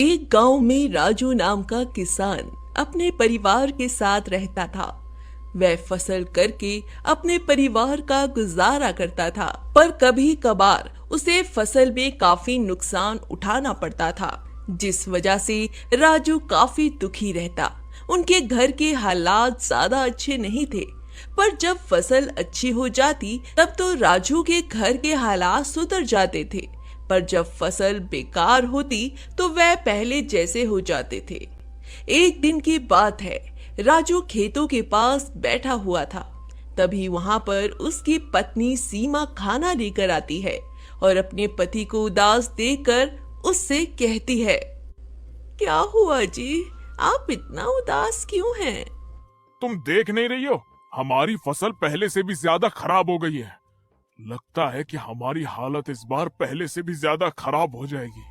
एक गांव में राजू नाम का किसान अपने परिवार के साथ रहता था। वह फसल करके अपने परिवार का गुजारा करता था, पर कभी कभार उसे फसल में काफी नुकसान उठाना पड़ता था, जिस वजह से राजू काफी दुखी रहता। उनके घर के हालात ज्यादा अच्छे नहीं थे, पर जब फसल अच्छी हो जाती तब तो राजू के घर के हालात सुधर जाते थे, पर जब फसल बेकार होती तो वह पहले जैसे हो जाते थे। एक दिन की बात है, राजू खेतों के पास बैठा हुआ था। तभी वहां पर उसकी पत्नी सीमा खाना लेकर आती है और अपने पति को उदास देखकर उससे कहती है, क्या हुआ जी, आप इतना उदास क्यों हैं? तुम देख नहीं रही हो, हमारी फसल पहले से भी ज्यादा खराब हो गई है। लगता है कि हमारी हालत इस बार पहले से भी ज्यादा खराब हो जाएगी।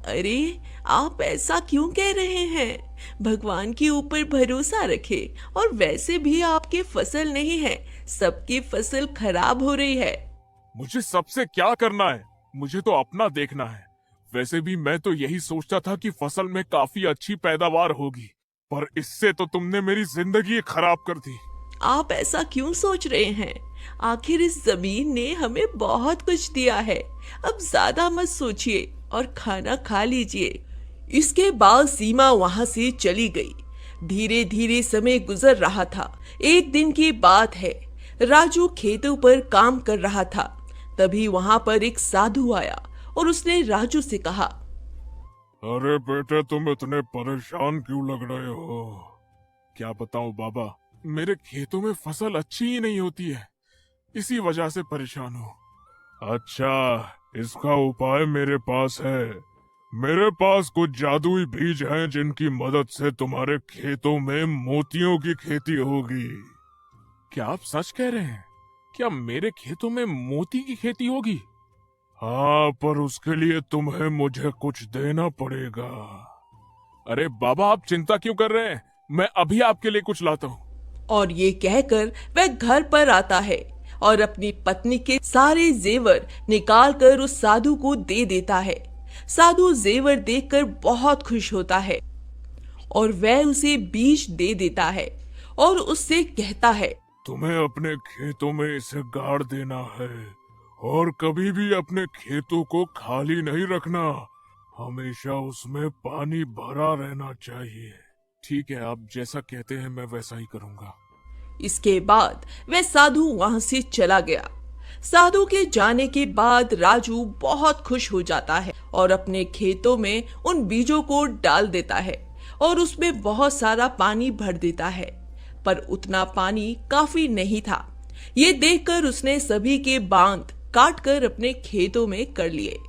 अरे, आप ऐसा क्यों कह रहे हैं? भगवान के ऊपर भरोसा रखें। और वैसे भी आपकी फसल नहीं है, सबकी फसल खराब हो रही है। मुझे सबसे क्या करना है? मुझे तो अपना देखना है। वैसे भी मैं तो यही सोचता था कि फसल में काफी अच्छी पैदावार होगी, पर इससे तो तुमने मेरी जिंदगी खराब कर दी। आप ऐसा क्यों सोच रहे हैं? आखिर इस जमीन ने हमें बहुत कुछ दिया है। अब ज्यादा मत सोचिए और खाना खा लीजिए। इसके बाद सीमा वहां से चली गई। धीरे धीरे समय गुजर रहा था। एक दिन की बात है, राजू खेतों पर काम कर रहा था। तभी वहां पर एक साधु आया और उसने राजू से कहा, अरे बेटे, तुम इतने परेशान क्यों लग रहे हो? क्या बताऊं बाबा, मेरे खेतों में फसल अच्छी ही नहीं होती है, इसी वजह से परेशान हूँ। अच्छा, इसका उपाय मेरे पास है। मेरे पास कुछ जादुई बीज हैं जिनकी मदद से तुम्हारे खेतों में मोतियों की खेती होगी। क्या आप सच कह रहे हैं? क्या मेरे खेतों में मोती की खेती होगी? हाँ, पर उसके लिए तुम्हें मुझे कुछ देना पड़ेगा। अरे बाबा, आप चिंता क्यों कर रहे हैं? मैं अभी आपके लिए कुछ लाता हूँ। और ये कहकर वह घर पर आता है और अपनी पत्नी के सारे जेवर निकाल कर उस साधु को दे देता है। साधु जेवर देखकर बहुत खुश होता है और वह उसे बीज दे देता है और उससे कहता है, तुम्हें अपने खेतों में इसे गाड़ देना है और कभी भी अपने खेतों को खाली नहीं रखना। हमेशा उसमें पानी भरा रहना चाहिए। ठीक है, आप जैसा कहते हैं मैं वैसा ही करूंगा। इसके बाद वह साधु वहां से चला गया। साधु के जाने के बाद राजू बहुत खुश हो जाता है और अपने खेतों में उन बीजों को डाल देता है और उसमें बहुत सारा पानी भर देता है, पर उतना पानी काफी नहीं था। ये देखकर उसने सभी के बांध काट कर अपने खेतों में कर लिए।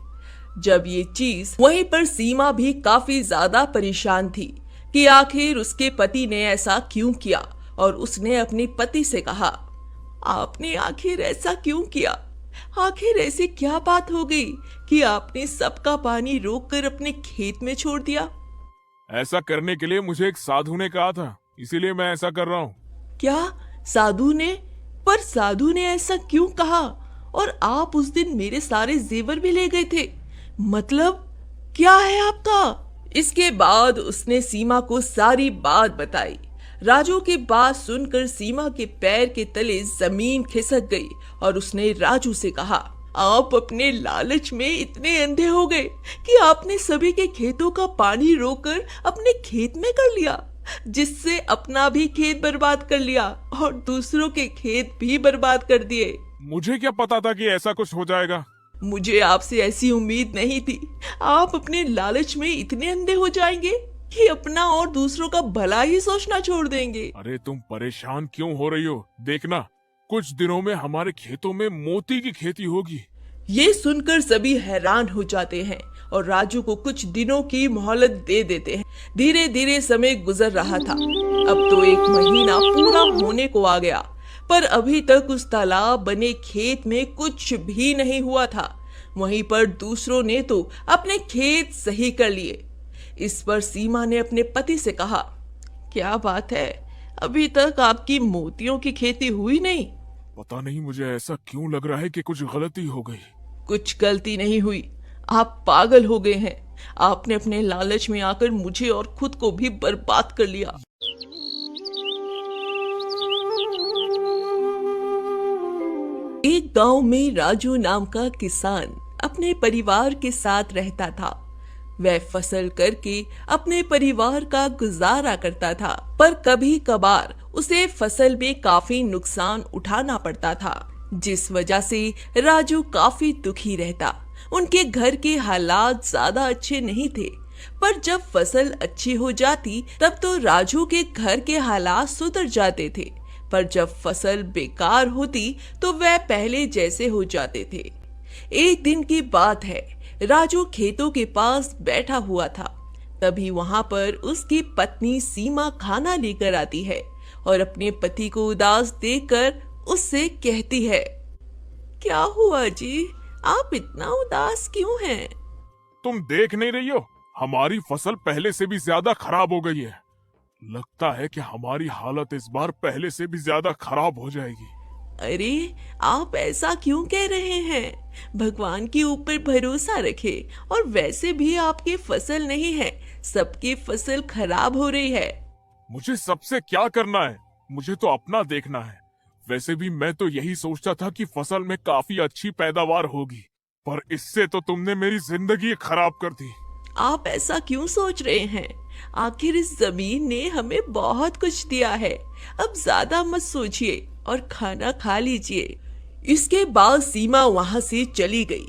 जब ये चीज वहीं पर सीमा भी काफी ज्यादा परेशान थी कि आखिर उसके पति ने ऐसा क्यों किया, और उसने अपने पति से कहा, आपने आखिर ऐसा क्यों किया? आखिर ऐसी क्या बात हो गई कि आपने सबका पानी रोककर अपने खेत में छोड़ दिया? ऐसा करने के लिए मुझे एक साधु ने कहा था, इसीलिए मैं ऐसा कर रहा हूँ। क्या साधु ने? पर साधु ने ऐसा क्यों कहा? और आप उस दिन मेरे सारे जेवर भी ले गए थे, मतलब क्या है आपका? इसके बाद उसने सीमा को सारी बात बताई। राजू की बात सुनकर सीमा के पैर के तले जमीन खिसक गई और उसने राजू से कहा, आप अपने लालच में इतने अंधे हो गए कि आपने सभी के खेतों का पानी रोककर अपने खेत में कर लिया, जिससे अपना भी खेत बर्बाद कर लिया और दूसरों के खेत भी बर्बाद कर दिए। मुझे क्या पता था कि ऐसा कुछ हो जाएगा? मुझे आपसे ऐसी उम्मीद नहीं थी। आप अपने लालच में इतने अंधे हो जाएंगे कि अपना और दूसरों का भला ही सोचना छोड़ देंगे। अरे तुम परेशान क्यों हो रही हो? देखना, कुछ दिनों में हमारे खेतों में मोती की खेती होगी। ये सुनकर सभी हैरान हो जाते हैं और राजू को कुछ दिनों की मोहलत दे देते हैं। धीरे धीरे समय गुजर रहा था। अब तो एक महीना पूरा होने को आ गया, पर अभी तक उस तालाब बने खेत में कुछ भी नहीं हुआ था। वहीं पर दूसरों ने तो अपने खेत सही कर लिए। इस पर सीमा ने अपने पति से कहा, क्या बात है, अभी तक आपकी मोतियों की खेती हुई नहीं? पता नहीं, मुझे ऐसा क्यों लग रहा है कि कुछ गलती हो गई। कुछ गलती नहीं हुई, आप पागल हो गए हैं। आपने अपने लालच में आकर मुझे और खुद को भी बर्बाद कर लिया। एक गांव में राजू नाम का किसान अपने परिवार के साथ रहता था। वह फसल करके अपने परिवार का गुजारा करता था, पर कभी कभार उसे फसल में काफी नुकसान उठाना पड़ता था, जिस वजह से राजू काफी दुखी रहता। उनके घर के हालात ज्यादा अच्छे नहीं थे, पर जब फसल अच्छी हो जाती तब तो राजू के घर के हालात सुधर जाते थे, पर जब फसल बेकार होती तो वह पहले जैसे हो जाते थे। एक दिन की बात है, राजू खेतों के पास बैठा हुआ था। तभी वहां पर उसकी पत्नी सीमा खाना लेकर आती है और अपने पति को उदास देखकर उससे कहती है, क्या हुआ जी, आप इतना उदास क्यों हैं? तुम देख नहीं रही हो, हमारी फसल पहले से भी ज्यादा खराब हो गई है। लगता है कि हमारी हालत इस बार पहले से भी ज्यादा खराब हो जाएगी। अरे, आप ऐसा क्यों कह रहे हैं? भगवान के ऊपर भरोसा रखें। और वैसे भी आपकी फसल नहीं है, सबकी फसल खराब हो रही है। मुझे सबसे क्या करना है? मुझे तो अपना देखना है। वैसे भी मैं तो यही सोचता था कि फसल में काफी अच्छी पैदावार होगी, पर इससे तो तुमने मेरी जिंदगी खराब कर दी। आप ऐसा क्यों सोच रहे हैं? आखिर इस जमीन ने हमें बहुत कुछ दिया है। अब ज्यादा मत सोचिए और खाना खा लीजिए। इसके बाद सीमा वहां से चली गई।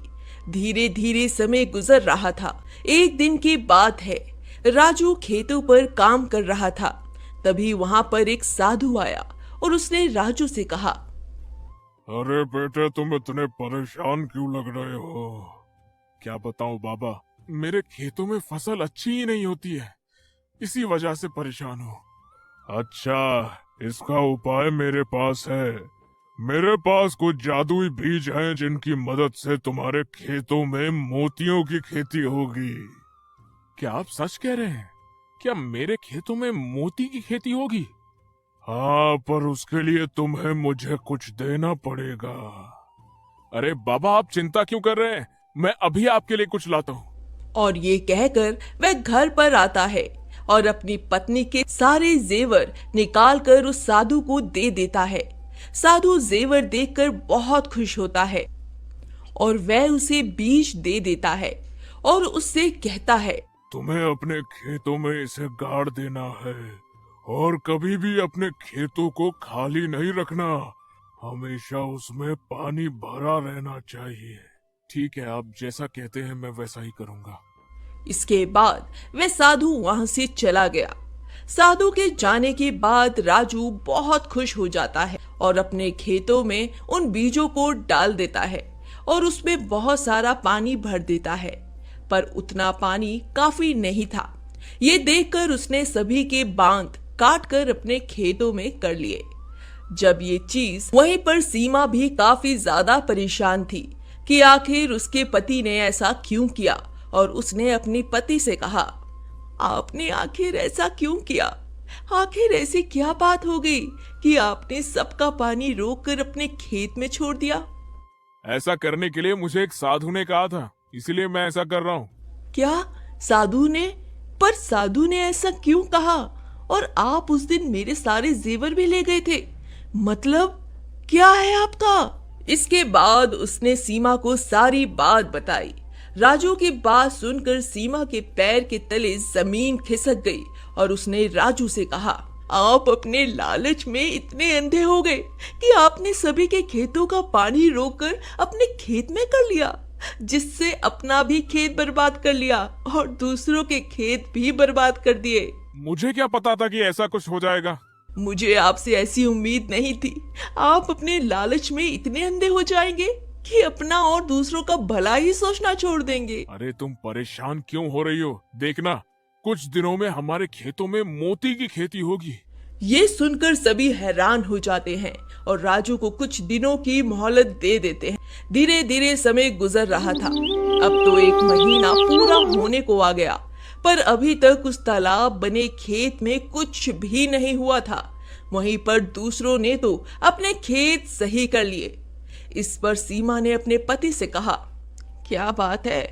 धीरे धीरे समय गुजर रहा था। एक दिन की बात है, राजू खेतों पर काम कर रहा था। तभी वहां पर एक साधु आया और उसने राजू से कहा, अरे बेटे, तुम इतने परेशान क्यों लग रहे हो? क्या बताऊं बाबा, मेरे खेतों में फसल अच्छी ही नहीं होती है, इसी वजह से परेशान हूँ। अच्छा, इसका उपाय मेरे पास है। मेरे पास कुछ जादुई बीज हैं जिनकी मदद से तुम्हारे खेतों में मोतियों की खेती होगी। क्या आप सच कह रहे हैं? क्या मेरे खेतों में मोती की खेती होगी? हाँ, पर उसके लिए तुम्हें मुझे कुछ देना पड़ेगा। अरे बाबा, आप चिंता क्यों कर रहे हैं? मैं अभी आपके लिए कुछ लाता हूँ। और ये कहकर वह घर पर आता है और अपनी पत्नी के सारे जेवर निकाल कर उस साधु को दे देता है। साधु जेवर देखकर बहुत खुश होता है और वह उसे बीज दे देता है और उससे कहता है, तुम्हें अपने खेतों में इसे गाड़ देना है और कभी भी अपने खेतों को खाली नहीं रखना। हमेशा उसमें पानी भरा रहना चाहिए। ठीक है, आप जैसा कहते हैं मैं वैसा ही करूंगा। इसके बाद वह साधु वहां से चला गया। साधु के जाने के बाद राजू बहुत खुश हो जाता है और अपने खेतों में उन बीजों को डाल देता है और उसमें बहुत सारा पानी भर देता है, पर उतना पानी काफी नहीं था। ये देखकर उसने सभी के बांध काट कर अपने खेतों में कर लिए। जब ये चीज वहीं पर सीमा भी काफी ज्यादा परेशान थी कि आखिर उसके पति ने ऐसा क्यों किया, और उसने अपने पति से कहा, आपने आखिर ऐसा क्यों किया? आखिर ऐसी क्या बात हो गई कि आपने सबका पानी रोककर अपने खेत में छोड़ दिया? ऐसा करने के लिए मुझे एक साधु ने कहा था, इसलिए मैं ऐसा कर रहा हूँ। क्या साधु ने? पर साधु ने ऐसा क्यों कहा? और आप उस दिन मेरे सारे जेवर भी ले गए थे, मतलब क्या है आपका? इसके बाद उसने सीमा को सारी बात बताई। राजू की बात सुनकर सीमा के पैर के तले जमीन खिसक गई और उसने राजू से कहा, आप अपने लालच में इतने अंधे हो गए कि आपने सभी के खेतों का पानी रोककर अपने खेत में कर लिया, जिससे अपना भी खेत बर्बाद कर लिया और दूसरों के खेत भी बर्बाद कर दिए। मुझे क्या पता था कि ऐसा कुछ हो जाएगा? मुझे आपसे ऐसी उम्मीद नहीं थी। आप अपने लालच में इतने अंधे हो जाएंगे कि अपना और दूसरों का भला ही सोचना छोड़ देंगे। अरे तुम परेशान क्यों हो रही हो? देखना, कुछ दिनों में हमारे खेतों में मोती की खेती होगी। ये सुनकर सभी हैरान हो जाते हैं और राजू को कुछ दिनों की मोहलत दे देते हैं। धीरे धीरे समय गुजर रहा था। अब तो 1 महीना पूरा होने को आ गया, पर अभी तक उस तालाब बने खेत में कुछ भी नहीं हुआ था। वहीं पर दूसरों ने तो अपने खेत सही कर लिए। इस पर सीमा ने अपने पति से कहा, क्या बात है,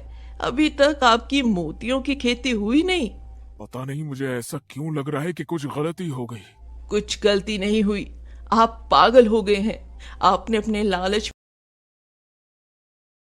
अभी तक आपकी मोतियों की खेती हुई नहीं। पता नहीं मुझे ऐसा क्यों लग रहा है कि कुछ गलती हो गई। कुछ गलती नहीं हुई, आप पागल हो गए हैं। आपने अपने लालच